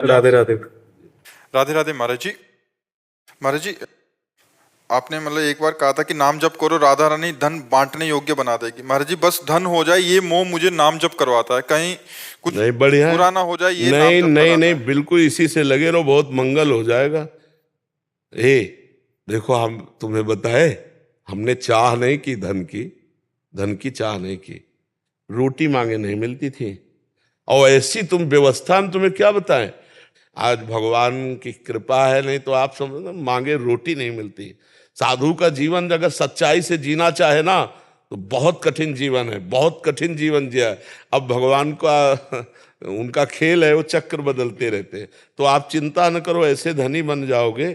राधे राधे। राधे राधे महाराज जी। महाराज जी, आपने मतलब एक बार कहा था कि नाम जप करो, राधा रानी धन बांटने योग्य बना देगी। महाराज जी, बस धन हो जाए ये मोह मुझे नाम जप करवाता है, कहीं कुछ नहीं, बढ़िया है। बुरा ना हो जाए ये नाम नहीं जप नहीं कराता नहीं, है। बिल्कुल इसी से लगे रहो, बहुत मंगल हो जाएगा। देखो, हम तुम्हें बताए, हमने चाह नहीं की धन की चाह नहीं की। रोटी मांगे नहीं मिलती थी, और ऐसी तुम व्यवस्था हम तुम्हें क्या बताएं। आज भगवान की कृपा है, नहीं तो आप समझो मांगे रोटी नहीं मिलती। साधु का जीवन अगर सच्चाई से जीना चाहे ना, तो बहुत कठिन जीवन है, बहुत कठिन जीवन जिया है। अब भगवान का उनका खेल है, वो चक्र बदलते रहते हैं। तो आप चिंता न करो, ऐसे धनी बन जाओगे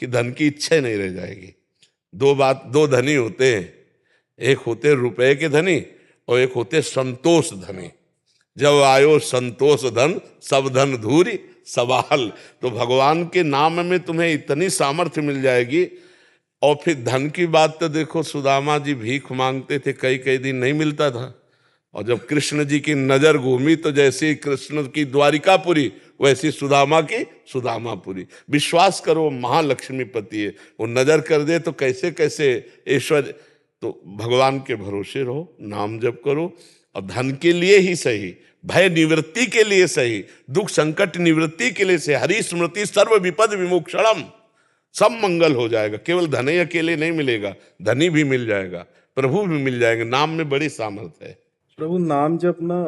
कि धन की इच्छा ही नहीं रह जाएगी। दो धनी होते हैं, एक होते रुपए के धनी और एक होते संतोष धनी। जब आयो संतोष धन, सब धन धूरी सवाल। तो भगवान के नाम में तुम्हें इतनी सामर्थ्य मिल जाएगी। और फिर धन की बात तो देखो, सुदामा जी भीख मांगते थे, कई कई दिन नहीं मिलता था। और जब कृष्ण जी की नजर घूमी तो जैसे कृष्ण की द्वारिकापुरी, वैसी सुदामा की सुदामापुरी। विश्वास करो, महालक्ष्मीपति है, वो नजर कर दे तो कैसे कैसे ऐश्वर्य। तो भगवान के भरोसे रहो, नाम जप करो, और धन के लिए ही सही, भय निवृत्ति के लिए सही, दुख संकट निवृत्ति के लिए सही, हरि स्मृति सर्व विपद विमोक्षणम, सब मंगल हो जाएगा। केवल धन ही अकेले नहीं मिलेगा, धनी भी मिल जाएगा, प्रभु भी मिल जाएंगे। नाम में बड़ी सामर्थ्य है। प्रभु नाम जप ना,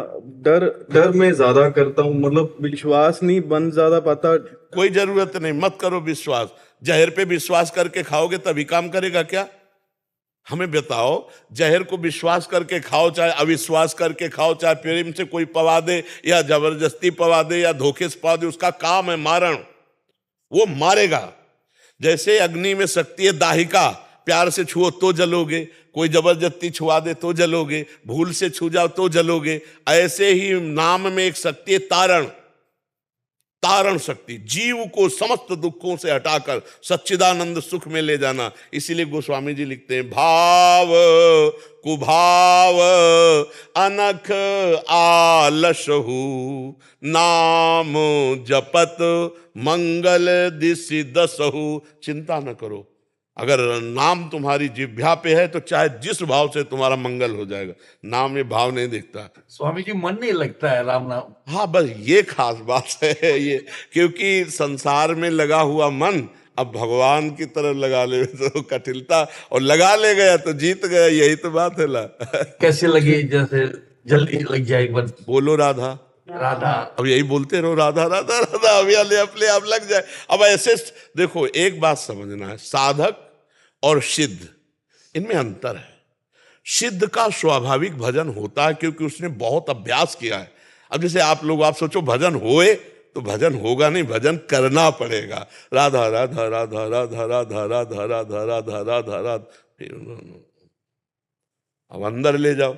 डर डर मैं ज्यादा करता हूँ, मतलब विश्वास नहीं बन ज्यादा पाता। कोई जरूरत नहीं, मत करो विश्वास। जहर पे विश्वास करके खाओगे तभी काम करेगा क्या? हमें बताओ, जहर को विश्वास करके खाओ, चाहे अविश्वास करके खाओ, चाहे प्रेम से कोई पवा दे या जबरदस्ती पवा दे या धोखे से पवा दे, उसका काम है मारण, वो मारेगा। जैसे अग्नि में शक्ति है दाहिका, प्यार से छुओ तो जलोगे, कोई जबरदस्ती छुआ दे तो जलोगे, भूल से छू जाओ तो जलोगे। ऐसे ही नाम में एक शक्ति है तारण, तारण शक्ति, जीव को समस्त दुखों से हटाकर सच्चिदानंद सुख में ले जाना। इसीलिए गोस्वामी जी लिखते हैं, भाव कुभाव अनख आलसहु, नाम जपत मंगल दिशि दसहु। चिंता न करो, अगर नाम तुम्हारी जिह्वा पे है तो चाहे जिस भाव से तुम्हारा मंगल हो जाएगा। नाम में भाव नहीं दिखता। स्वामी जी, मन नहीं लगता है राम नाम। हाँ, बस ये खास बात है ये, क्योंकि संसार में लगा हुआ मन अब भगवान की तरफ लगा ले तो कठिनता, और लगा ले गया तो जीत गया। यही तो बात है ला। कैसे लगे, जैसे जल्दी लग जाए एक बार। बोलो राधा राधा। अब यही बोलते रहो, राधा राधा राधा, अभी अपने आप लग जाए। अब ऐसे देखो, एक बात समझना है, साधक और सिद्ध, इनमें अंतर है। सिद्ध का स्वाभाविक भजन होता है क्योंकि उसने बहुत अभ्यास किया है। अब जैसे आप लोग, आप सोचो भजन होए तो भजन होगा नहीं, भजन करना पड़ेगा। राधा राधा राधा राधा राधा राधा राधा राधा राधा राधा, फिर अब अंदर ले जाओ,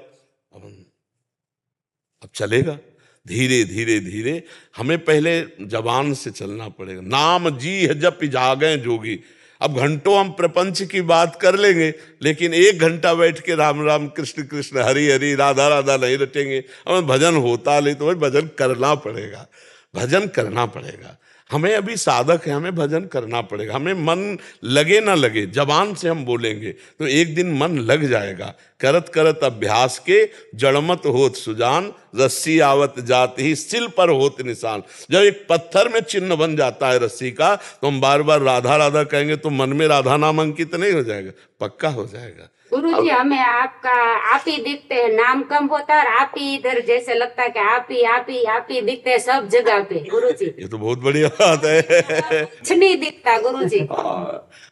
अब चलेगा धीरे धीरे धीरे। हमें पहले जबान से चलना पड़ेगा। नाम जी है जप जागे जोगी। अब घंटों हम प्रपंच की बात कर लेंगे, लेकिन 1 घंटा बैठ के राम राम कृष्ण कृष्ण हरि हरि राधा राधा नहीं रटेंगे। हमें भजन होता नहीं, तो भाई भजन करना पड़ेगा, भजन करना पड़ेगा। हमें अभी साधक है, हमें भजन करना पड़ेगा। हमें मन लगे ना लगे, जबान से हम बोलेंगे तो एक दिन मन लग जाएगा। करत करत अभ्यास के जड़मत होत सुजान, रस्सी आवत जाती ही सिल पर होत निशान। जब एक पत्थर में चिन्ह बन जाता है रस्सी का, तो हम बार बार राधा राधा कहेंगे तो मन में राधा नाम अंकित नहीं हो जाएगा, पक्का हो जाएगा। गुरुजी, हमें आप ही दिखते हैं, नाम कम होता है और आप ही इधर जैसे लगता है कि आप ही दिखते हैं सब जगह पे गुरुजी। ये तो बहुत बढ़िया बात है। कुछ नहीं दिखता गुरुजी।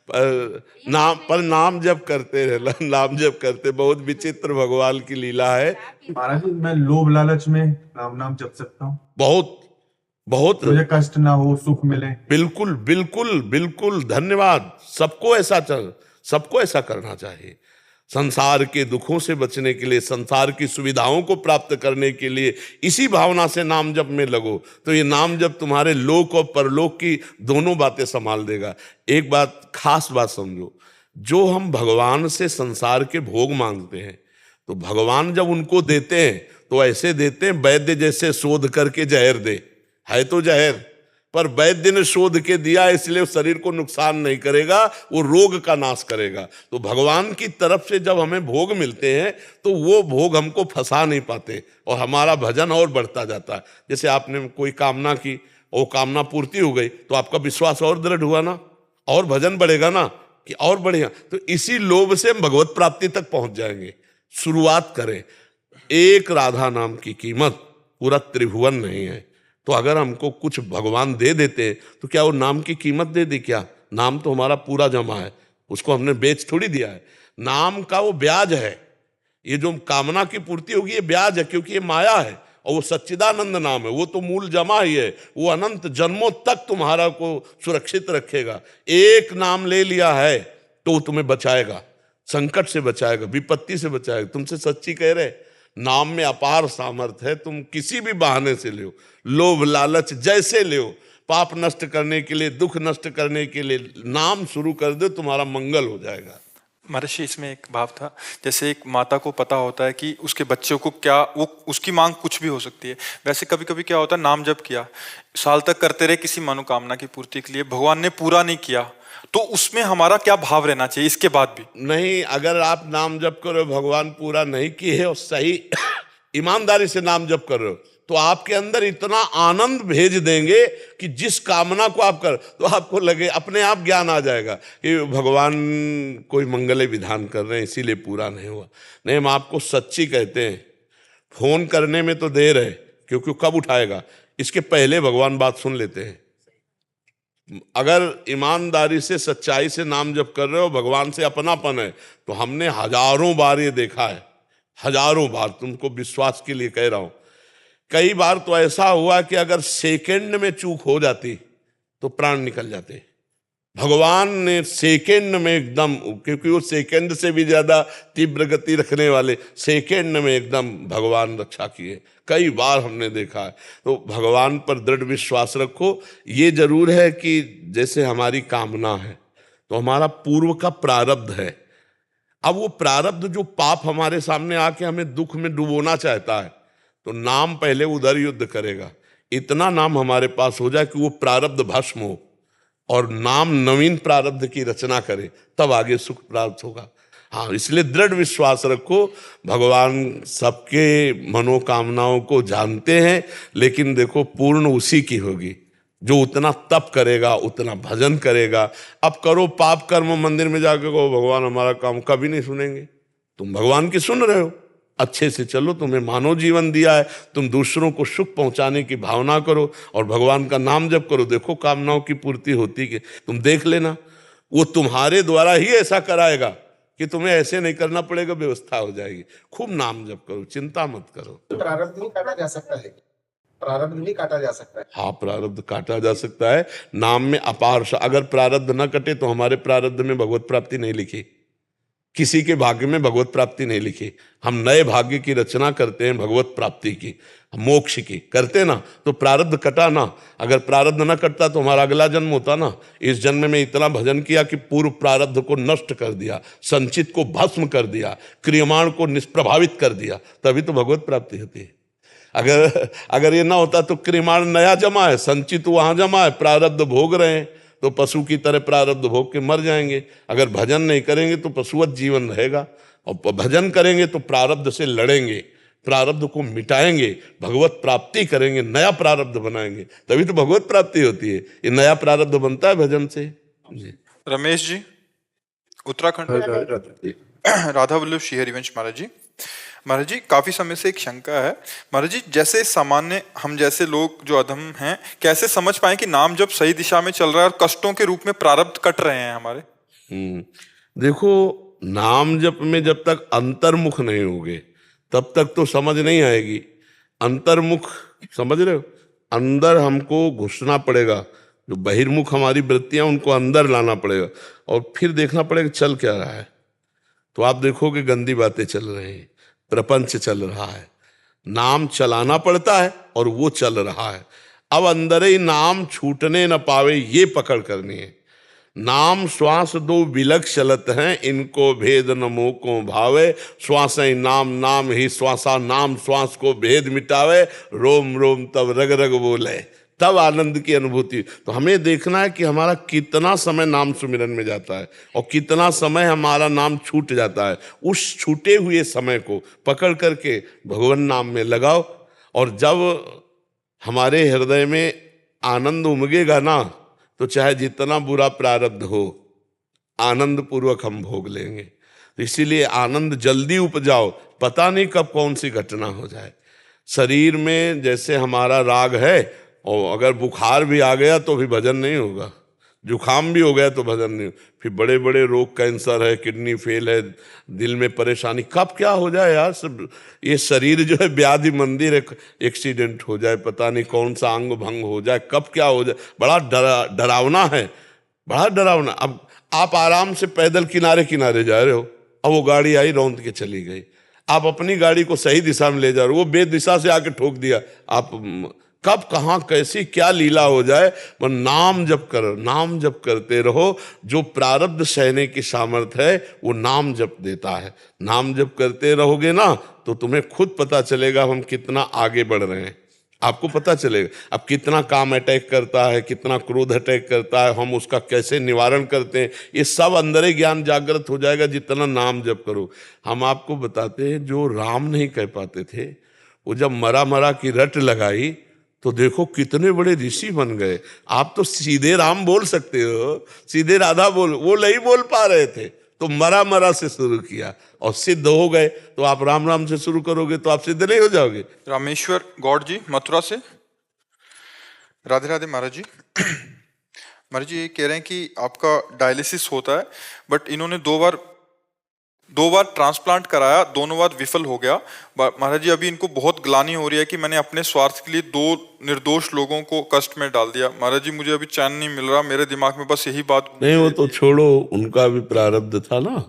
पर नाम जब करते रहे, नाम जब करते, बहुत विचित्र भगवान की लीला है। महाराज जी, मैं लोभ लालच में राम नाम जप सकता हूँ? बहुत बहुत, मुझे कष्ट ना हो, सुख मिले। बिल्कुल बिल्कुल बिल्कुल, धन्यवाद। सबको ऐसा करना चाहिए। संसार के दुखों से बचने के लिए, संसार की सुविधाओं को प्राप्त करने के लिए इसी भावना से नाम जप में लगो, तो ये नाम जप तुम्हारे लोक और परलोक की दोनों बातें संभाल देगा। एक बात, खास बात समझो, जो हम भगवान से संसार के भोग मांगते हैं, तो भगवान जब उनको देते हैं तो ऐसे देते हैं वैद्य जैसे शोध करके जहर दे, है तो जहर, पर वैद्य ने शोध के दिया इसलिए शरीर को नुकसान नहीं करेगा, वो रोग का नाश करेगा। तो भगवान की तरफ से जब हमें भोग मिलते हैं तो वो भोग हमको फंसा नहीं पाते और हमारा भजन और बढ़ता जाता है। जैसे आपने कोई कामना की, वो कामना पूर्ति हो गई तो आपका विश्वास और दृढ़ हुआ ना, और भजन बढ़ेगा ना कि और बढ़ेगा। तो इसी लोभ से हम भगवत प्राप्ति तक पहुंच जाएंगे। शुरुआत करें। एक राधा नाम की कीमत पूरा त्रिभुवन नहीं है। तो अगर हमको कुछ भगवान दे देते तो क्या वो नाम की कीमत दे दी क्या? नाम तो हमारा पूरा जमा है, उसको हमने बेच थोड़ी दिया है। नाम का वो ब्याज है, ये जो कामना की पूर्ति होगी ये ब्याज है, क्योंकि ये माया है और वो सच्चिदानंद नाम है, वो तो मूल जमा ही है। वो अनंत जन्मों तक तुम्हारा को सुरक्षित रखेगा। एक नाम ले लिया है तो वो तुम्हें बचाएगा, संकट से बचाएगा, विपत्ति से बचाएगा। तुमसे सच्ची कह रहे, नाम में अपार सामर्थ्य है। तुम किसी भी बहाने से ले, लोभ लालच जैसे ले, पाप नष्ट करने के लिए, दुख नष्ट करने के लिए नाम शुरू कर दो, तुम्हारा मंगल हो जाएगा। महर्षि इसमें एक भाव था, जैसे एक माता को पता होता है कि उसके बच्चों को क्या, वो उसकी मांग कुछ भी हो सकती है, वैसे कभी कभी क्या होता है, नाम जप किया, साल तक करते रहे किसी मनोकामना की पूर्ति के लिए, भगवान ने पूरा नहीं किया, तो उसमें हमारा क्या भाव रहना चाहिए इसके बाद भी? नहीं, अगर आप नाम जप करो, भगवान पूरा नहीं किए और सही ईमानदारी से नाम जप कर रहे हो, तो आपके अंदर इतना आनंद भेज देंगे कि जिस कामना को आप कर, तो आपको लगे अपने आप ज्ञान आ जाएगा कि भगवान कोई मंगल विधान कर रहे हैं इसीलिए पूरा नहीं हुआ। नहीं, हम आपको सच्ची कहते हैं। फोन करने में तो देर है क्योंकि कब उठाएगा, इसके पहले भगवान बात सुन लेते हैं। अगर ईमानदारी से सच्चाई से नाम जप कर रहे हो, भगवान से अपनापन है, तो हमने हजारों बार ये देखा है, हजारों बार, तुमको विश्वास के लिए कह रहा हूं। कई बार तो ऐसा हुआ कि अगर सेकंड में चूक हो जाती तो प्राण निकल जाते। भगवान ने सेकंड में एकदम, क्योंकि वो सेकंड से भी ज्यादा तीव्र गति रखने वाले, सेकंड में एकदम भगवान रक्षा किए। कई बार हमने देखा है। तो भगवान पर दृढ़ विश्वास रखो। ये जरूर है कि जैसे हमारी कामना है तो हमारा पूर्व का प्रारब्ध है। अब वो प्रारब्ध जो पाप हमारे सामने आके हमें दुख में डुबोना चाहता है, तो नाम पहले उधर युद्ध करेगा। इतना नाम हमारे पास हो जाए कि वो प्रारब्ध भस्म हो और नाम नवीन प्रारब्ध की रचना करे, तब आगे सुख प्राप्त होगा। हाँ, इसलिए दृढ़ विश्वास रखो। भगवान सबके मनोकामनाओं को जानते हैं, लेकिन देखो पूर्ण उसी की होगी जो उतना तप करेगा, उतना भजन करेगा। अब करो पाप कर्म, मंदिर में जाकर कहो भगवान हमारा काम, कभी नहीं सुनेंगे। तुम भगवान की सुन रहे हो, अच्छे से चलो, तुम्हें मानव जीवन दिया है, तुम दूसरों को सुख पहुंचाने की भावना करो और भगवान का नाम जप करो। देखो कामनाओं की पूर्ति होती कि तुम देख लेना, वो तुम्हारे द्वारा ही ऐसा कराएगा कि तुम्हें ऐसे नहीं करना पड़ेगा, व्यवस्था हो जाएगी। खूब नाम जप करो, चिंता मत करो। प्रारब्ध नहीं काटा जा सकता है? प्रारब्ध नहीं काटा जा सकता है? हाँ, प्रारब्ध काटा जा सकता है। नाम में अपार, अगर प्रारब्ध न कटे तो हमारे प्रारब्ध में भगवत प्राप्ति नहीं लिखी, किसी के भाग्य में भगवत प्राप्ति नहीं लिखी। हम नए भाग्य की रचना करते हैं, भगवत प्राप्ति की, मोक्ष की करते ना, तो प्रारब्ध कटा ना। अगर प्रारब्ध न कटता तो हमारा अगला जन्म होता ना। इस जन्म में इतना भजन किया कि पूर्व प्रारब्ध को नष्ट कर दिया, संचित को भस्म कर दिया, क्रियमाण को निष्प्रभावित कर दिया, तभी तो भगवत प्राप्ति होती है। अगर ये ना होता तो क्रियमाण नया जमा है, संचित वहां जमा है, प्रारब्ध भोग रहे हैं, तो पशु की तरह प्रारब्ध भोग के मर जाएंगे। अगर भजन नहीं करेंगे तो पशुवत जीवन रहेगा, और भजन करेंगे तो प्रारब्ध से लड़ेंगे, प्रारब्ध को मिटाएंगे, भगवत प्राप्ति करेंगे, नया प्रारब्ध बनाएंगे, तभी तो भगवत प्राप्ति होती है। ये नया प्रारब्ध बनता है भजन से। जी रमेश जी, उत्तराखंड, राधा वल्लभ श्री हरिवंश महाराज जी। महाराज जी, काफी समय से एक शंका है महाराज जी, जैसे सामान्य हम जैसे लोग जो अधम हैं, कैसे समझ पाए कि नाम जब सही दिशा में चल रहा है और कष्टों के रूप में प्रारब्ध कट रहे हैं हमारे? देखो, नाम जप में जब तक अंतर्मुख नहीं होगे तब तक तो समझ नहीं आएगी। अंतर्मुख समझ रहे हो, अंदर हमको घुसना पड़ेगा। जो बहिर्मुख हमारी वृत्तियां, उनको अंदर लाना पड़ेगा और फिर देखना पड़ेगा चल क्या रहा है। तो आप देखोगे गंदी बातें चल रही हैं, प्रपंच चल रहा है, नाम चलाना पड़ता है और वो चल रहा है। अब अंदर ही नाम छूटने न पावे, ये पकड़ करनी है। नाम श्वास दो विलग चलत हैं, इनको भेद न मोह को भावे, श्वास ही नाम, नाम ही श्वासा, नाम श्वास को भेद मिटावे, रोम रोम तब रग रग बोले, तब आनंद की अनुभूति। तो हमें देखना है कि हमारा कितना समय नाम सुमिरन में जाता है और कितना समय हमारा नाम छूट जाता है। उस छूटे हुए समय को पकड़ करके भगवान नाम में लगाओ, और जब हमारे हृदय में आनंद उमगेगा ना, तो चाहे जितना बुरा प्रारब्ध हो, आनंद पूर्वक हम भोग लेंगे। तो इसीलिए आनंद जल्दी उपजाओ, पता नहीं कब कौन सी घटना हो जाए। शरीर में जैसे हमारा राग है, और अगर बुखार भी आ गया तो भी भजन नहीं होगा, जुखाम भी हो गया तो भजन नहीं, फिर बड़े बड़े रोग, कैंसर है, किडनी फेल है, दिल में परेशानी, कब क्या हो जाए यार। सब ये शरीर जो है व्याधि मंदिर है, एक्सीडेंट हो जाए, पता नहीं कौन सा अंग भंग हो जाए, कब क्या हो जाए, बड़ा डरावना है, बड़ा डरावना। अब आप आराम से पैदल किनारे किनारे जा रहे हो, अब वो गाड़ी आई रौंद के चली गई, आप अपनी गाड़ी को सही दिशा में ले जा रहे हो, वो बेदिशा से आके ठोक दिया, आप कब कहाँ कैसी क्या लीला हो जाए। पर नाम जप करो, नाम जप करते रहो। जो प्रारब्ध सहने की सामर्थ्य है वो नाम जप देता है। नाम जप करते रहोगे ना, तो तुम्हें खुद पता चलेगा हम कितना आगे बढ़ रहे हैं। आपको पता चलेगा अब कितना काम अटैक करता है, कितना क्रोध अटैक करता है, हम उसका कैसे निवारण करते हैं, ये सब अंदर ही ज्ञान जागृत हो जाएगा जितना नाम जप करो। हम आपको बताते हैं, जो राम नहीं कह पाते थे, वो जब मरा मरा की रट लगाई तो देखो कितने बड़े ऋषि बन गए। आप तो सीधे राम बोल सकते हो, सीधे राधा बोल, वो नहीं बोल पा रहे थे तो मरा मरा से शुरू किया और सिद्ध हो गए। तो आप राम राम से शुरू करोगे तो आप सिद्ध नहीं हो जाओगे। रामेश्वर गौड़ जी मथुरा से, राधे राधे महाराज जी। महाराज जी ये कह रहे हैं कि आपका डायलिसिस होता है, बट इन्होंने दो बार ट्रांसप्लांट कराया, दोनों बार विफल हो गया। महाराज जी अभी इनको बहुत ग्लानि हो रही है कि मैंने अपने स्वार्थ के लिए 2 निर्दोष लोगों को कष्ट में डाल दिया। महाराज जी मुझे अभी चैन नहीं मिल रहा, मेरे दिमाग में बस यही बात नहीं, वो तो छोड़ो, उनका भी प्रारब्ध था ना,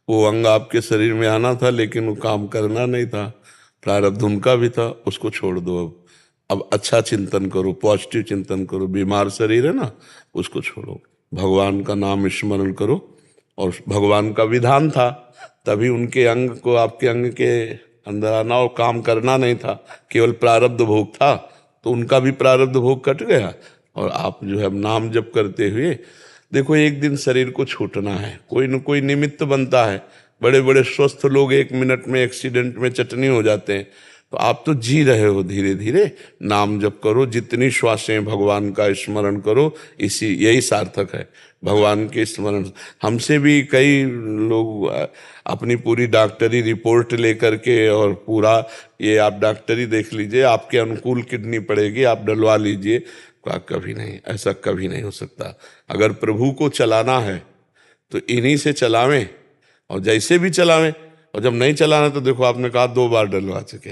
वो अंग आपके शरीर में आना था लेकिन वो काम करना नहीं था, प्रारब्ध उनका भी था, उसको छोड़ दो। अब अच्छा चिंतन करो, पॉजिटिव चिंतन करो। बीमार शरीर है ना, उसको छोड़ो, भगवान का नाम स्मरण करो। और भगवान का विधान था, तभी उनके अंग को आपके अंग के अंदर आना और काम करना नहीं था, केवल प्रारब्ध भोग था, तो उनका भी प्रारब्ध भोग कट गया। और आप जो है नाम जप करते हुए देखो, एक दिन शरीर को छूटना है, कोई न कोई निमित्त बनता है। बड़े बड़े स्वस्थ लोग 1 मिनट में एक्सीडेंट में चटनी हो जाते हैं, तो आप तो जी रहे हो, धीरे धीरे नाम जप करो, जितनी श्वासें भगवान का स्मरण करो, यही सार्थक है भगवान के स्मरण। हमसे भी कई लोग अपनी पूरी डॉक्टरी रिपोर्ट लेकर के, और पूरा ये आप डॉक्टरी देख लीजिए, आपके अनुकूल किडनी पड़ेगी, आप डलवा लीजिए। कभी नहीं, ऐसा कभी नहीं हो सकता। अगर प्रभु को चलाना है तो इन्हीं से चलावें, और जैसे भी चलावें। और जब नहीं चलाना तो देखो, आपने कहा 2 बार डलवा चुके,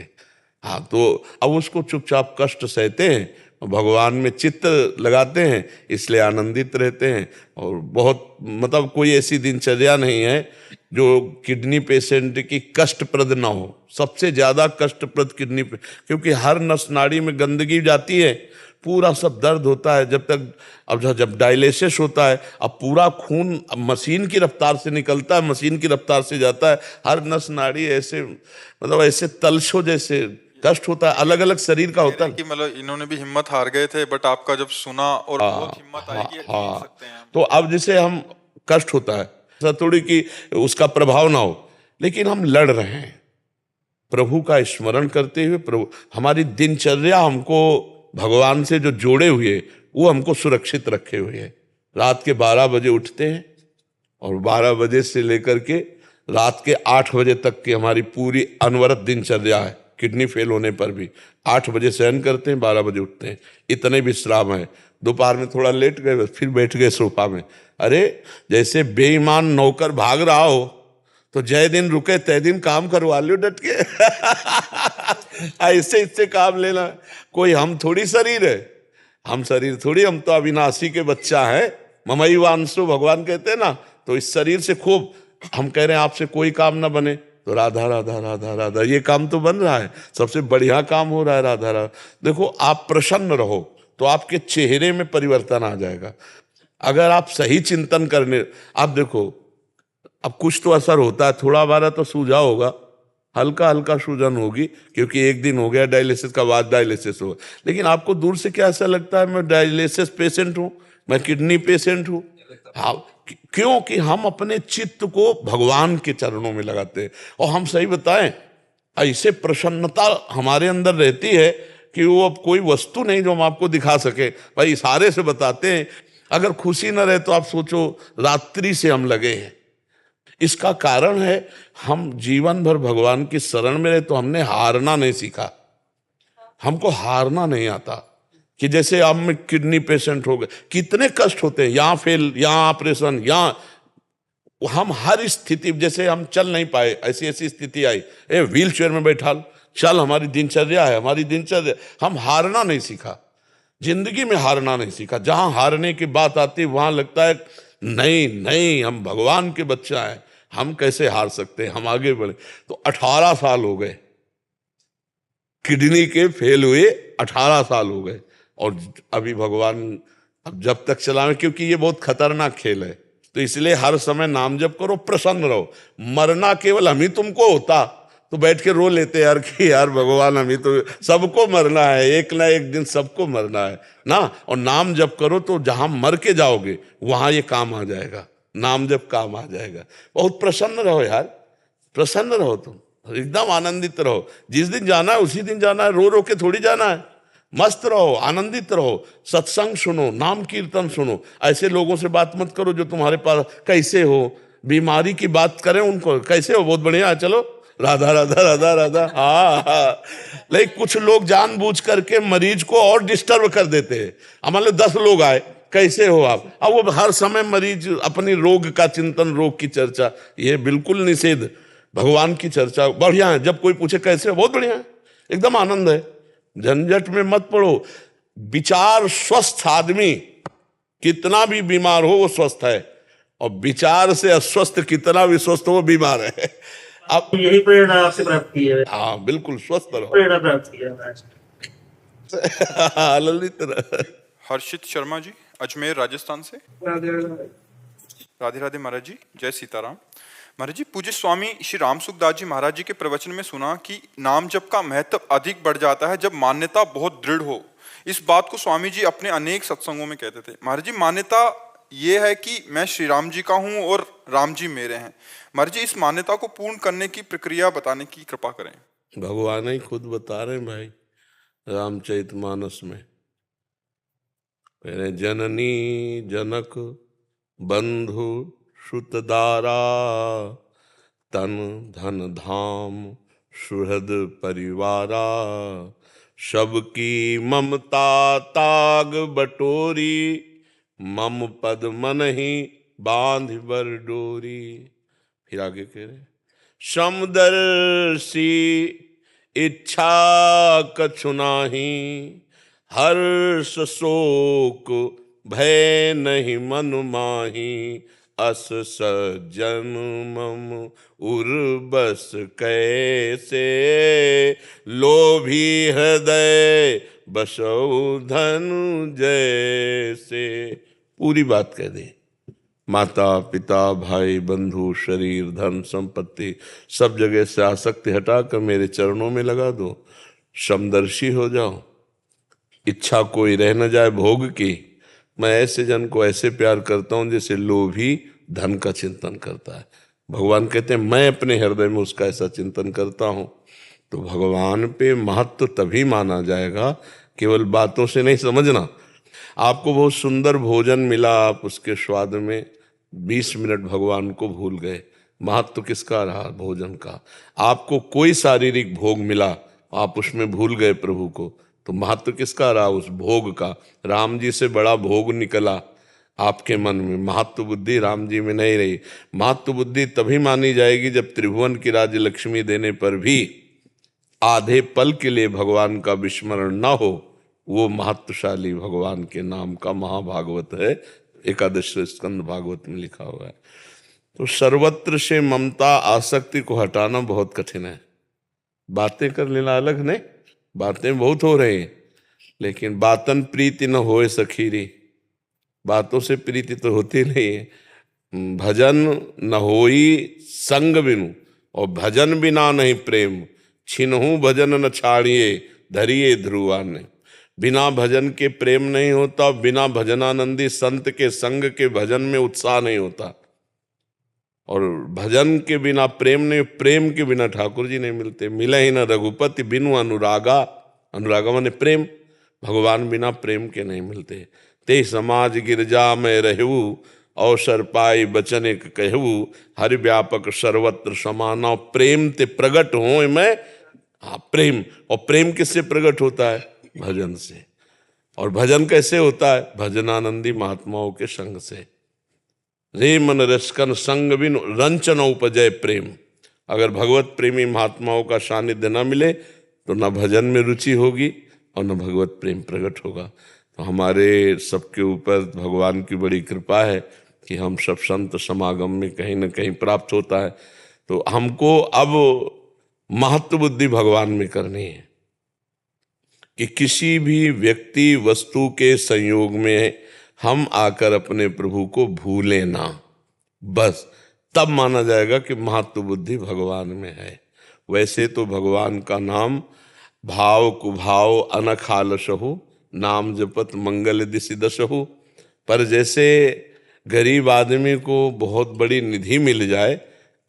हाँ, तो अब उसको चुपचाप कष्ट सहते हैं, भगवान में चित्त लगाते हैं, इसलिए आनंदित रहते हैं। और बहुत मतलब कोई ऐसी दिनचर्या नहीं है जो किडनी पेशेंट की कष्टप्रद ना हो। सबसे ज़्यादा कष्टप्रद किडनी पे, क्योंकि हर नस नाड़ी में गंदगी जाती है, पूरा सब दर्द होता है। जब डायलिसिस होता है, अब पूरा खून मशीन की रफ्तार से निकलता है, मशीन की रफ्तार से जाता है, हर नस नाड़ी ऐसे मतलब ऐसे तलछो जैसे कष्ट होता है, अलग अलग शरीर का होता है। कि मतलब इन्होंने भी हिम्मत हार गए थे, बट आपका जब सुना और बहुत हिम्मत आई कि हाँ, सकते हैं। तो अब जैसे हम कष्ट होता है, ऐसा थोड़ी कि उसका प्रभाव ना हो, लेकिन हम लड़ रहे हैं प्रभु का स्मरण करते हुए। प्रभु हमारी दिनचर्या हमको भगवान से जो जोड़े हुए, वो हमको सुरक्षित रखे हुए है। रात के 12 बजे उठते हैं, और 12 बजे से लेकर के रात के 8 बजे तक की हमारी पूरी अनवरत दिनचर्या है। किडनी फेल होने पर भी 8 बजे शयन करते हैं, 12 बजे उठते हैं, इतने विश्राम है। दोपहर में थोड़ा लेट गए, फिर बैठ गए सोफा में। अरे जैसे बेईमान नौकर भाग रहा हो, तो जय दिन रुके तय दिन काम करवा लो डट के। ऐसे इससे काम लेना, कोई हम थोड़ी शरीर है, हम शरीर थोड़ी, हम तो अविनाशी के बच्चा है, ममई वांशो भगवान कहते हैं ना। तो इस शरीर से खूब हम कह रहे हैं आपसे कोई काम ना बने, तो राधा राधा राधा राधा ये काम तो बन रहा है, सबसे बढ़िया काम हो रहा है, राधा राधा। देखो, आप प्रसन्न रहो तो आपके चेहरे में परिवर्तन आ जाएगा। अगर आप सही चिंतन करने, आप देखो, अब कुछ तो असर होता है, थोड़ा बारा तो सूझा होगा, हल्का हल्का सूजन होगी, क्योंकि एक दिन हो गया डायलिसिस का, बाद डायलिसिस होगा। लेकिन आपको दूर से क्या ऐसा लगता है मैं डायलिसिस पेशेंट हूँ, मैं किडनी पेशेंट हूँ? हाँ, क्योंकि हम अपने चित्त को भगवान के चरणों में लगाते हैं। और हम सही बताएं, ऐसे प्रसन्नता हमारे अंदर रहती है कि वो अब कोई वस्तु नहीं जो हम आपको दिखा सके, भाई इशारे से बताते हैं। अगर खुशी न रहे तो आप सोचो रात्रि से हम लगे हैं। इसका कारण है हम जीवन भर भगवान की शरण में रहे तो हमने हारना नहीं सीखा, हमको हारना नहीं आता। कि जैसे अब मैं किडनी पेशेंट हो गए, कितने कष्ट होते हैं, यहाँ फेल, यहाँ ऑपरेशन, यहाँ हम हर स्थिति, जैसे हम चल नहीं पाए, ऐसी ऐसी स्थिति आई, व्हील चेयर में बैठा लो, चल, हमारी दिनचर्या है, हमारी दिनचर्या। हम हारना नहीं सीखा, जिंदगी में हारना नहीं सीखा। जहां हारने की बात आती है वहां लगता है नहीं नहीं, हम भगवान के बच्चा हैं, हम कैसे हार सकते हैं, हम आगे बढ़े। तो 18 साल हो गए किडनी के फेल हुए, 18 साल हो गए। और अभी भगवान अब जब तक चलावे, क्योंकि ये बहुत खतरनाक खेल है, तो इसलिए हर समय नाम जप करो, प्रसन्न रहो। मरना केवल हम ही तुमको होता तो बैठ के रो लेते यार कि यार भगवान, हम ही तो, सबको मरना है, एक ना एक दिन सबको मरना है ना। और नाम जप करो तो जहां मर के जाओगे वहां ये काम आ जाएगा, नाम जप काम आ जाएगा। बहुत प्रसन्न रहो यार, प्रसन्न रहो, तुम एकदम आनंदित रहो। जिस दिन जाना है उसी दिन जाना है, रो रो के थोड़ी जाना है। मस्त रहो, आनंदित रहो, सत्संग सुनो, नाम कीर्तन सुनो। ऐसे लोगों से बात मत करो जो तुम्हारे पास कैसे हो, बीमारी की बात करें उनको, कैसे हो, बहुत बढ़िया, चलो राधा राधा राधा राधा, हाँ। लेकिन कुछ लोग जानबूझ करके मरीज को और डिस्टर्ब कर देते हैं। हमारे 10 लोग आए, कैसे हो आप, अब वो हर समय मरीज अपनी रोग का चिंतन, रोग की चर्चा, ये बिल्कुल निषेध। भगवान की चर्चा बढ़िया है, जब कोई पूछे कैसे हो, बहुत बढ़िया है, एकदम आनंद है। झंझट में मत पड़ो। विचार स्वस्थ आदमी कितना भी बीमार हो वो स्वस्थ है, और विचार से अस्वस्थ कितना भी स्वस्थ हो वो बीमार है। अब यही प्रेरणा आपसे प्राप्त की है। हाँ बिल्कुल, स्वस्थ रहो, प्रेरणा प्राप्त की है। ललित रहो। हर्षित शर्मा जी, अजमेर राजस्थान से। राधे राधे महाराज जी, जय सीताराम। महाराज जी, पूज्य स्वामी श्री राम सुखदास जी महाराज जी के प्रवचन में सुना कि नाम जप का महत्व अधिक बढ़ जाता है जब मान्यता बहुत दृढ़ हो। इस बात को स्वामी जी अपने अनेक सत्संगों में कहते थे। महाराज जी, मान्यता ये है कि मैं श्री राम जी का हूँ और राम जी मेरे हैं। महाराज जी, इस मान्यता को पूर्ण करने की प्रक्रिया बताने की कृपा करें। भगवान ही खुद बता रहे हैं भाई रामचरितमानस में। पहले जननी जनक बंधु सुतदारा, तन धन धाम सुहृद परिवारा, सबकी ममता ताग बटोरी, मम पद मन ही बांध बर डोरी। फिर आगे कह रहे समदर्शी इच्छा कछु नाही, हर्ष शोक भय नहीं मन माही, अस सज्जन मम उर्बस कैसे, लोभी हृदय बसौ धनु जैसे। पूरी बात कह दी। माता पिता भाई बंधु शरीर धन संपत्ति सब जगह से आसक्ति हटाकर मेरे चरणों में लगा दो, समदर्शी हो जाओ, इच्छा कोई रह न जाए भोग की। मैं ऐसे जन को ऐसे प्यार करता हूं जैसे लोभी धन का चिंतन करता है। भगवान कहते हैं मैं अपने हृदय में उसका ऐसा चिंतन करता हूं। तो भगवान पे महत्व तभी माना जाएगा, केवल बातों से नहीं समझना। आपको बहुत सुंदर भोजन मिला, आप उसके स्वाद में 20 मिनट भगवान को भूल गए, महत्व किसका रहा भोजन का। आपको कोई शारीरिक भोग मिला, आप उसमें भूल गए प्रभु को, तो महत्व किसका रहा उस भोग का। राम जी से बड़ा भोग निकला आपके मन में, महत्व बुद्धि राम जी में नहीं रही। महत्व बुद्धि तभी मानी जाएगी जब त्रिभुवन की राज्य लक्ष्मी देने पर भी आधे पल के लिए भगवान का विस्मरण ना हो, वो महत्वशाली भगवान के नाम का महाभागवत है। एकादश स्कंद भागवत में लिखा हुआ है। तो सर्वत्र से ममता आसक्ति को हटाना बहुत कठिन है। बातें कर लेना अलग नहीं, बातें बहुत हो रही हैं, लेकिन बातन प्रीति न होए सखीरी, बातों से प्रीति तो होती नहीं है। भजन न होई संग बिनु, और भजन बिना नहीं प्रेम, छिनहु भजन न छाड़िए, धरिए ध्रुवाने। बिना भजन के प्रेम नहीं होता, बिना भजनानंदी संत के संग के भजन में उत्साह नहीं होता, और भजन के बिना प्रेम नहीं, प्रेम के बिना ठाकुर जी नहीं मिलते। मिले ही न रघुपति बिनु अनुरागा, अनुरागा माने प्रेम, भगवान बिना प्रेम के नहीं मिलते। ते समाज गिरजा में रहू, अवसर पाई बचन एक कहू, हरि व्यापक सर्वत्र समाना, प्रेम ते प्रगट हो मैं। हाँ प्रेम, और प्रेम किससे प्रगट होता है? भजन से। और भजन कैसे होता है? भजनानंदी महात्माओं के संग से। रे मन रसकन संग बिन रंचन उपजय प्रेम। अगर भगवत प्रेमी महात्माओं का सानिध्य न मिले तो न भजन में रुचि होगी और न भगवत प्रेम प्रकट होगा। तो हमारे सबके ऊपर भगवान की बड़ी कृपा है कि हम सब संत समागम में कहीं न कहीं प्राप्त होता है। तो हमको अब महत्व बुद्धि भगवान में करनी है कि किसी भी व्यक्ति वस्तु के संयोग में हम आकर अपने प्रभु को भूलें ना, बस तब माना जाएगा कि महत्व बुद्धि भगवान में है। वैसे तो भगवान का नाम भाव कुभाव अनख आलसहु, नाम जपत मंगल दिशि दसहु। पर जैसे गरीब आदमी को बहुत बड़ी निधि मिल जाए,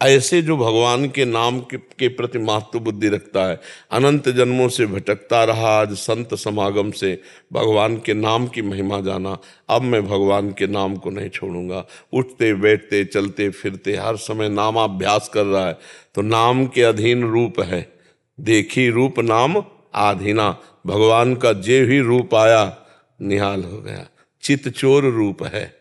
ऐसे जो भगवान के नाम के प्रति महत्व बुद्धि रखता है, अनंत जन्मों से भटकता रहा, आज संत समागम से भगवान के नाम की महिमा जाना, अब मैं भगवान के नाम को नहीं छोड़ूंगा। उठते बैठते चलते फिरते हर समय नामाभ्यास कर रहा है। तो नाम के अधीन रूप है, देखी रूप नाम आधीना। भगवान का जे भी रूप आया निहाल हो गया। चित्त चोर रूप है,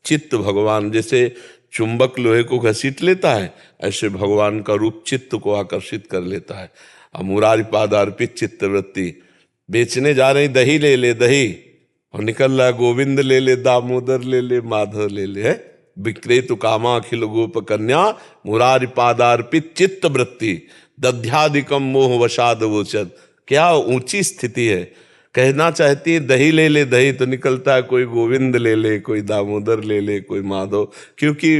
चित्त भगवान जैसे चुंबक लोहे को घसीट लेता है, ऐसे भगवान का रूप चित्त को आकर्षित कर लेता है। अब मुरारी पाद अर्पित चित्त वृत्ति, बेचने जा रही दही ले ले दही, और निकल रहा गोविंद ले ले, दामोदर ले ले, माधव ले ले, है विक्रेतु कामा अखिल गोप कन्या, मुरारी पादार्पित चित्त वृत्ति, दध्यादिकम मोह वशाद वोचद। क्या ऊंची स्थिति है। कहना चाहती है दही ले ले दही, तो निकलता है कोई गोविंद ले ले, कोई दामोदर ले ले, कोई माधव, क्योंकि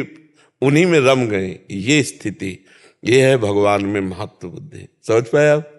उन्हीं में रम गए। ये स्थिति, ये है भगवान में महत्व बुद्धि। समझ पाए आप?